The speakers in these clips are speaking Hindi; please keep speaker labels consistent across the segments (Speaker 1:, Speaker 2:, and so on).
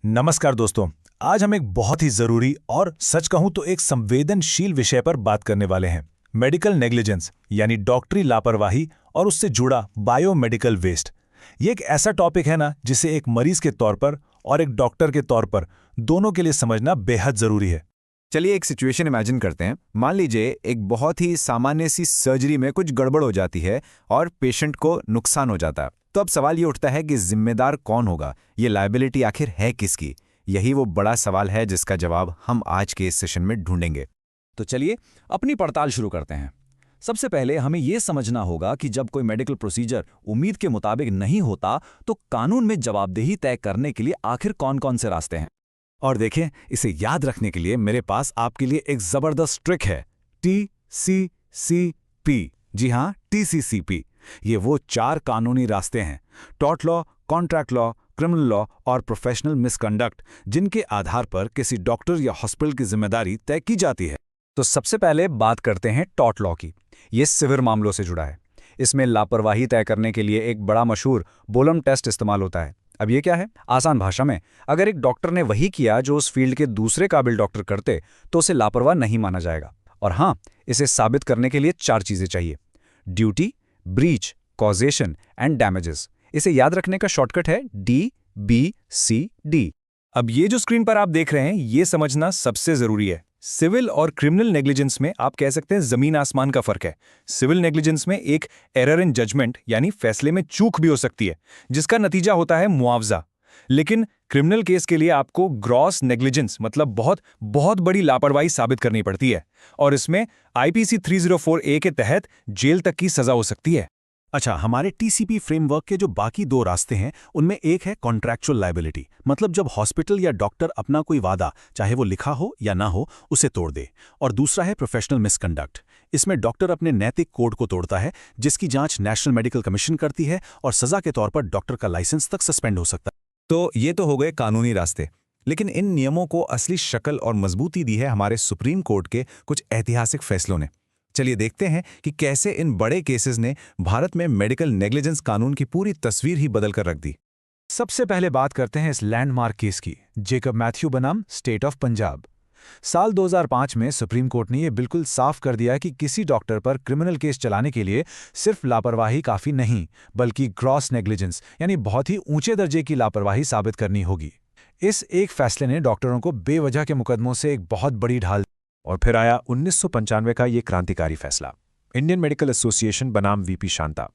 Speaker 1: नमस्कार दोस्तों। आज हम एक बहुत ही जरूरी और सच कहूं तो एक संवेदनशील विषय पर बात करने वाले हैं। मेडिकल नेग्लिजेंस यानी डॉक्टरी लापरवाही और उससे जुड़ा बायोमेडिकल वेस्ट। ये एक ऐसा टॉपिक है ना जिसे एक मरीज के तौर पर और एक डॉक्टर के तौर पर दोनों के लिए समझना बेहद जरूरी है।
Speaker 2: चलिए एक सिचुएशन इमेजिन करते हैं। मान लीजिए एक बहुत ही सामान्य सी सर्जरी में कुछ गड़बड़ हो जाती है और पेशेंट को नुकसान हो जाता है। तो अब सवाल ये उठता है कि जिम्मेदार कौन होगा, ये लायबिलिटी आखिर है किसकी। यही वो बड़ा सवाल है जिसका जवाब हम आज के इस सेशन में ढूंढेंगे।
Speaker 3: तो चलिए अपनी पड़ताल शुरू करते हैं। सबसे पहले हमें यह समझना होगा कि जब कोई मेडिकल प्रोसीजर उम्मीद के मुताबिक नहीं होता तो कानून में जवाबदेही तय करने के लिए आखिर कौन कौन से रास्ते हैं।
Speaker 1: और देखें, इसे याद रखने के लिए मेरे पास आपके लिए एक जबरदस्त ट्रिक है, TCCP। जी हां, TCCP। ये वो 4 कानूनी रास्ते हैं, tort law, contract law, criminal law और प्रोफेशनल मिसकंडक्ट, जिनके आधार पर किसी डॉक्टर या हॉस्पिटल की जिम्मेदारी तय की जाती है।
Speaker 3: तो सबसे पहले बात करते हैं टॉर्ट लॉ की। ये सिविल मामलों से जुड़ा है। इसमें लापरवाही तय करने के लिए एक बड़ा मशहूर बोलम टेस्ट इस्तेमाल होता है। अब ये क्या है? आसान भाषा में, अगर एक डॉक्टर ने वही किया जो उस फील्ड के दूसरे काबिल डॉक्टर करते तो उसे लापरवाह नहीं माना जाएगा। और हाँ, इसे साबित करने के लिए 4 चीजें चाहिए: duty, breach, causation and damages. इसे याद रखने का शॉर्टकट है DBCD।
Speaker 1: अब ये जो स्क्रीन पर आप देख रहे हैं, ये समझना सबसे जरूरी है। सिविल और क्रिमिनल नेग्लिजेंस में आप कह सकते हैं जमीन आसमान का फर्क है। सिविल नेग्लिजेंस में एक एरर इन जजमेंट यानी फैसले में चूक भी हो सकती है, जिसका नतीजा होता है मुआवजा। लेकिन क्रिमिनल केस के लिए आपको ग्रॉस नेग्लिजेंस मतलब बहुत बहुत बड़ी लापरवाही साबित करनी पड़ती है, और इसमें IPC 304A के तहत जेल तक की सजा हो सकती है। अच्छा, हमारे TCP फ्रेमवर्क के जो बाकी 2 रास्ते हैं, उनमें एक है कॉन्ट्रैक्चुअल लायबिलिटी, मतलब जब हॉस्पिटल या डॉक्टर अपना कोई वादा, चाहे वो लिखा हो या ना हो, उसे तोड़ दे। और दूसरा है प्रोफेशनल मिसकंडक्ट। इसमें डॉक्टर अपने नैतिक कोड को तोड़ता है, जिसकी जांच नेशनल मेडिकल कमीशन करती है, और सजा के तौर पर डॉक्टर का लाइसेंस तक सस्पेंड हो सकता है।
Speaker 2: तो ये तो हो गए कानूनी रास्ते, लेकिन इन नियमों को असली शक्ल और मजबूती दी है हमारे सुप्रीम कोर्ट के कुछ ऐतिहासिक फैसलों ने। चलिए देखते हैं कि कैसे इन बड़े केसेस ने भारत में मेडिकल नेग्लिजेंस कानून की पूरी तस्वीर ही बदल कर रख दी।
Speaker 1: सबसे पहले बात करते हैं इस लैंडमार्क केस की, जेकब मैथ्यू बनाम स्टेट ऑफ पंजाब। साल 2005 में सुप्रीम कोर्ट ने यह बिल्कुल साफ कर दिया कि किसी डॉक्टर पर क्रिमिनल केस चलाने के लिए सिर्फ लापरवाही काफी नहीं, बल्कि ग्रॉस नेग्लिजेंस यानी बहुत ही ऊंचे दर्जे की लापरवाही साबित करनी होगी। इस एक फैसले ने डॉक्टरों को बेवजह के मुकदमों से एक बहुत बड़ी ढाल। और फिर आया 1995 का ये क्रांतिकारी फैसला, इंडियन मेडिकल एसोसिएशन बनाम VP शांता।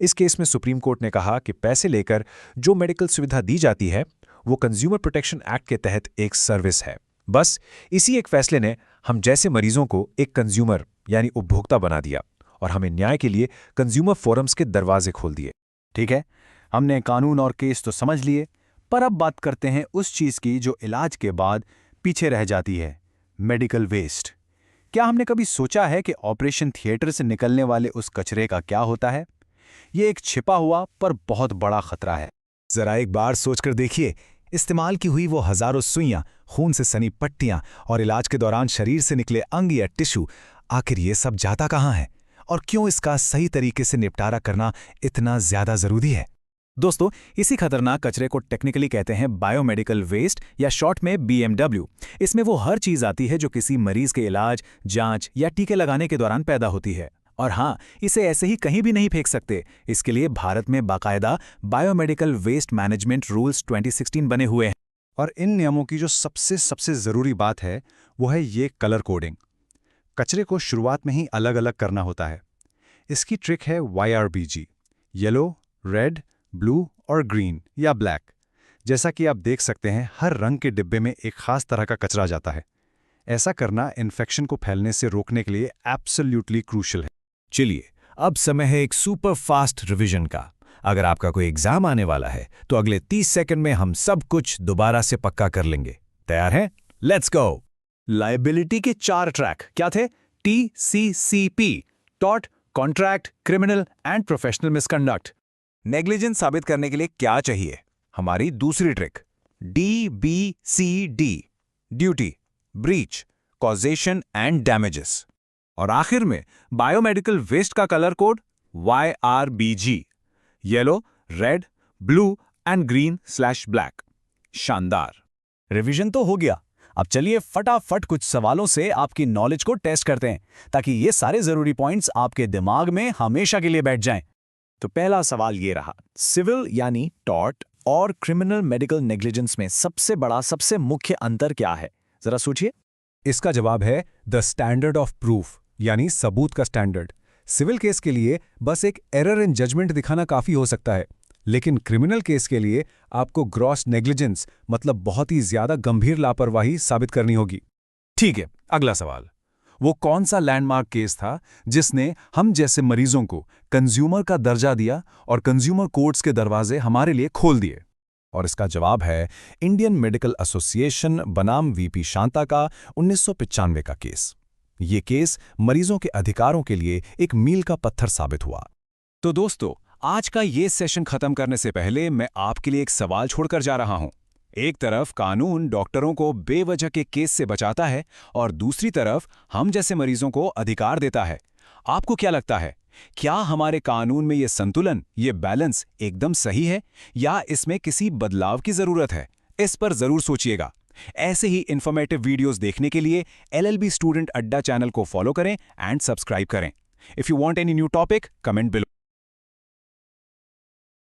Speaker 1: इस केस में सुप्रीम कोर्ट ने कहा कि पैसे लेकर जो मेडिकल सुविधा दी जाती है वो कंज्यूमर प्रोटेक्शन एक्ट के तहत एक सर्विस है। बस इसी एक फैसले ने हम जैसे मरीजों को एक कंज्यूमर यानी उपभोक्ता बना दिया, और हमें न्याय के लिए कंज्यूमर फोरम्स के दरवाजे खोल दिए। ठीक है, हमने कानून और केस तो समझ लिए, पर अब बात करते हैं उस चीज की जो इलाज के बाद पीछे रह जाती है, मेडिकल वेस्ट। क्या हमने कभी सोचा है कि ऑपरेशन थिएटर से निकलने वाले उस कचरे का क्या होता है? ये एक छिपा हुआ पर बहुत बड़ा खतरा है। जरा एक बार सोचकर देखिए, इस्तेमाल की हुई वो हजारों सुइयां, खून से सनी पट्टियां और इलाज के दौरान शरीर से निकले अंग या टिश्यू, आखिर ये सब जाता कहाँ है? और क्यों इसका सही तरीके से निपटारा करना इतना ज्यादा जरूरी है? दोस्तों, इसी खतरनाक कचरे को टेक्निकली कहते हैं बायोमेडिकल वेस्ट या शॉर्ट में BMW। इसमें वो हर चीज आती है जो किसी मरीज के इलाज, जांच या टीके लगाने के दौरान पैदा होती है। और हाँ, इसे ऐसे ही कहीं भी नहीं फेंक सकते। इसके लिए भारत में बाकायदा बायोमेडिकल वेस्ट मैनेजमेंट रूल्स 2016 बने हुए हैं।
Speaker 2: और इन नियमों की जो सबसे जरूरी बात है वो है ये कलर कोडिंग। कचरे को शुरुआत में ही अलग अलग करना होता है। इसकी ट्रिक है YRBG, येलो, रेड, ब्लू और ग्रीन या ब्लैक। जैसा कि आप देख सकते हैं, हर रंग के डिब्बे में एक खास तरह का कचरा जाता है। ऐसा करना इन्फेक्शन को फैलने से रोकने के लिए एब्सोल्युटली क्रूशियल है।
Speaker 1: चलिए, अब समय है एक सुपर फास्ट रिवीजन का। अगर आपका कोई एग्जाम आने वाला है तो अगले 30 सेकंड में हम सब कुछ दोबारा से पक्का कर लेंगे। तैयार हैं? Let's go. लायबिलिटी के 4 ट्रैक क्या थे? TCCP, tort, contract, criminal and professional misconduct. Negligence साबित करने के लिए क्या चाहिए? हमारी दूसरी trick, DBCD, duty, breach, causation and damages. और आखिर में बायोमेडिकल वेस्ट का colour code YRBG, yellow, red, blue and green black. शानदार।
Speaker 3: रिवीजन तो हो गया। अब चलिए फटाफट कुछ सवालों से आपकी नॉलेज को टेस्ट करते हैं, ताकि ये सारे जरूरी पॉइंट्स आपके दिमाग में हमेशा के लिए बैठ जाएं।
Speaker 1: तो पहला सवाल ये रहा, सिविल यानी टॉर्ट और क्रिमिनल मेडिकल नेग्लिजेंस में सबसे बड़ा, सबसे मुख्य अंतर क्या है? जरा सोचिए।
Speaker 2: इसका जवाब है द स्टैंडर्ड ऑफ प्रूफ, यानी सबूत का स्टैंडर्ड। सिविल केस के लिए बस एक एरर इन जजमेंट दिखाना काफी हो सकता है, लेकिन क्रिमिनल केस के लिए आपको ग्रॉस नेग्लिजेंस मतलब बहुत ही ज्यादा गंभीर लापरवाही साबित करनी होगी।
Speaker 4: ठीक है, अगला सवाल। वो कौन सा लैंडमार्क केस था जिसने हम जैसे मरीजों को कंज्यूमर का दर्जा दिया और कंज्यूमर कोर्ट्स के दरवाजे हमारे लिए खोल दिए?
Speaker 2: और इसका जवाब है इंडियन मेडिकल एसोसिएशन बनाम वीपी शांता का 1995 का केस। ये केस मरीजों के अधिकारों के लिए एक मील का पत्थर साबित हुआ।
Speaker 4: तो दोस्तों, आज का ये सेशन खत्म करने से पहले मैं आपके लिए एक सवाल छोड़कर जा रहा हूं। एक तरफ कानून डॉक्टरों को बेवजह के केस से बचाता है और दूसरी तरफ हम जैसे मरीजों को अधिकार देता है। आपको क्या लगता है, क्या हमारे कानून में ये संतुलन, ये बैलेंस एकदम सही है या इसमें किसी बदलाव की जरूरत है? इस पर जरूर सोचिएगा। ऐसे ही इन्फॉर्मेटिव वीडियोस देखने के लिए LLB स्टूडेंट अड्डा चैनल को फॉलो करें एंड सब्सक्राइब करें। If you want any new topic, comment below.